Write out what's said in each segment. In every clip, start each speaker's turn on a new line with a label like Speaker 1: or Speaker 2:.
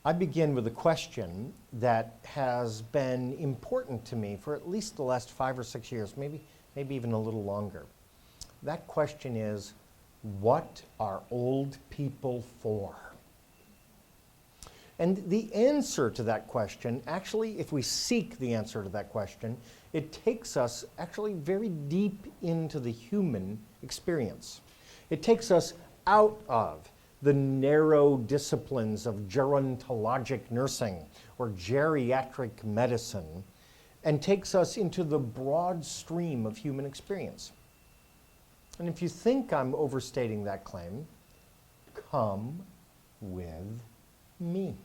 Speaker 1: I begin with a question that has been important to me for at least the last 5 or 6 years, maybe even a little longer. That question is, what are old people for? And the answer to that question, actually, if we seek the answer to that question, it takes us actually very deep into the human experience. It takes us out of the narrow disciplines of gerontologic nursing or geriatric medicine and takes us into the broad stream of human experience. And if you think I'm overstating that claim, come with me.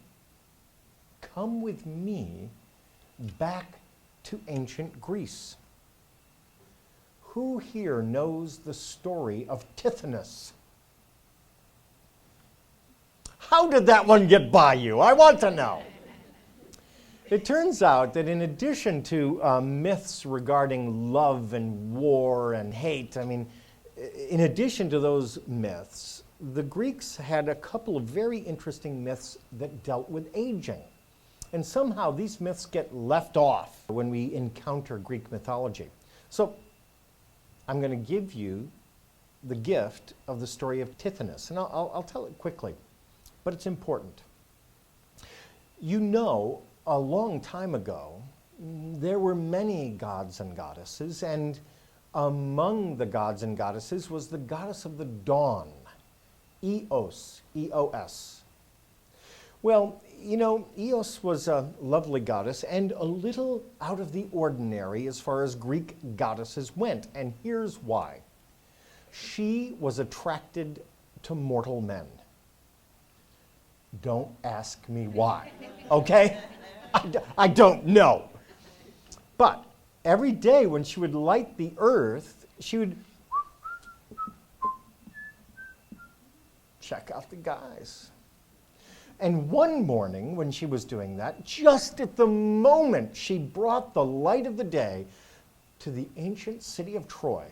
Speaker 1: Come with me back to ancient Greece. Who here knows the story of Tithonus? How did that one get by you? I want to know. It turns out that in addition to myths regarding love and war and hate, in addition to those myths, the Greeks had a couple of very interesting myths that dealt with aging. And somehow these myths get left off when we encounter Greek mythology. So I'm going to give you the gift of the story of Tithonus, and I'll tell it quickly, but it's important. You know, a long time ago, there were many gods and goddesses, and among the gods and goddesses was the goddess of the dawn, Eos, E-O-S. Well, you know, Eos was a lovely goddess and a little out of the ordinary as far as Greek goddesses went, and here's why. She was attracted to mortal men. Don't ask me why, okay? I don't know. But every day when she would light the earth, she would check out the guys. And one morning when she was doing that, just at the moment she brought the light of the day to the ancient city of Troy,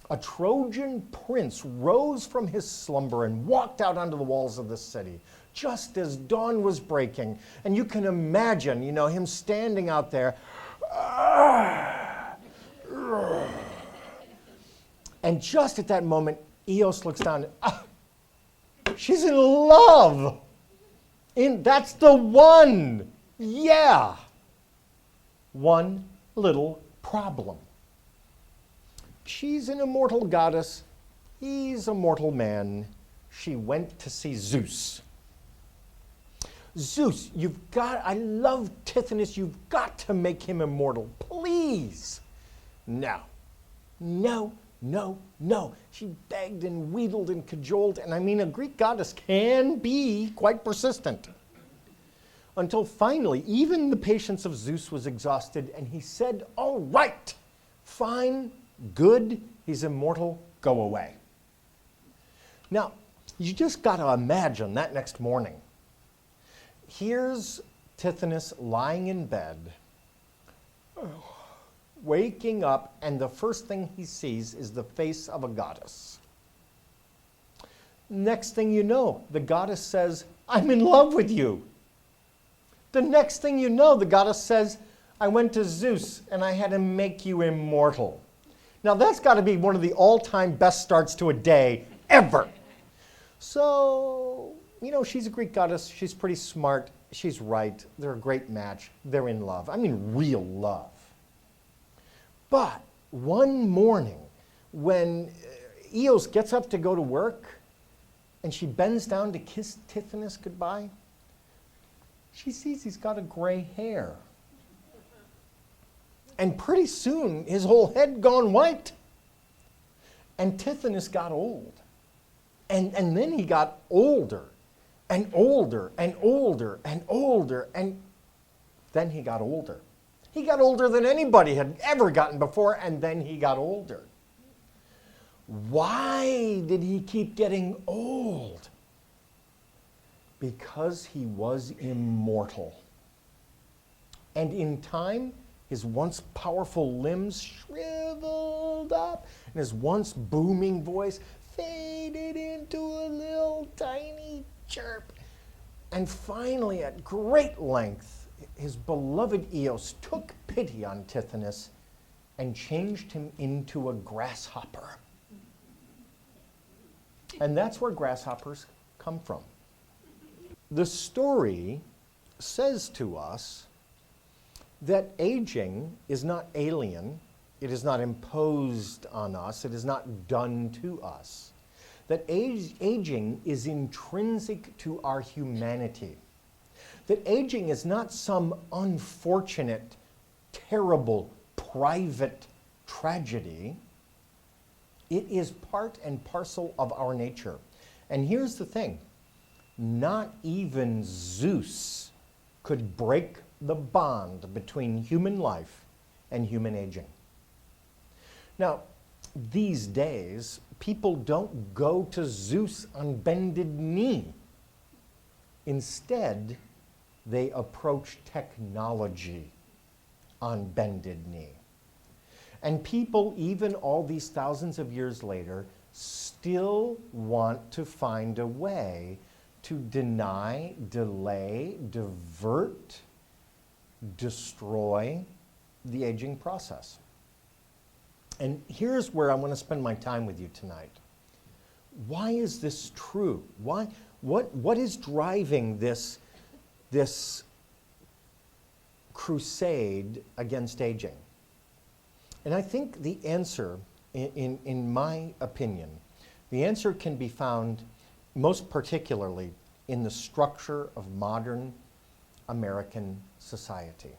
Speaker 1: a Trojan prince rose from his slumber and walked out onto the walls of the city just as dawn was breaking. And you can imagine, you know, him standing out there. And just at that moment, Eos looks down. She's in love. That's the one. Yeah. One little problem. She's an immortal goddess. He's a mortal man. She went to see Zeus. Zeus, I love Tithonus. You've got to make him immortal. Please. No. She begged and wheedled and cajoled. And a Greek goddess can be quite persistent. Until finally, even the patience of Zeus was exhausted, and he said, all right, fine, good, he's immortal, go away. Now, you just got to imagine that next morning. Here's Tithonus lying in bed, waking up, and the first thing he sees is the face of a goddess. Next thing you know, the goddess says, I'm in love with you. The next thing you know, the goddess says, I went to Zeus and I had him make you immortal. Now that's got to be one of the all-time best starts to a day ever. So, you know, she's a Greek goddess. She's pretty smart. She's right. They're a great match. They're in love. Real love. But one morning, when Eos gets up to go to work, and she bends down to kiss Tithonus goodbye, she sees he's got a gray hair. And pretty soon, his whole head gone white. And Tithonus got old. And then he got older, and older, and older, and older, and then he got older. He got older than anybody had ever gotten before, and then he got older. Why did he keep getting old? Because he was immortal. And in time, his once powerful limbs shriveled up, and his once booming voice faded into a little tiny chirp. And finally, at great length, his beloved Eos took pity on Tithonus and changed him into a grasshopper. And that's where grasshoppers come from. The story says to us that aging is not alien, it is not imposed on us, it is not done to us. That aging is intrinsic to our humanity. That aging is not some unfortunate, terrible, private tragedy. It is part and parcel of our nature. And here's the thing, not even Zeus could break the bond between human life and human aging. Now, these days, people don't go to Zeus on bended knee. Instead, they approach technology on bended knee. And people, even all these thousands of years later, still want to find a way to deny, delay, divert, destroy the aging process. And here's where I want to spend my time with you tonight. Why is this true? What is driving this crusade against aging? And I think the answer, in my opinion, the answer can be found most particularly in the structure of modern American society.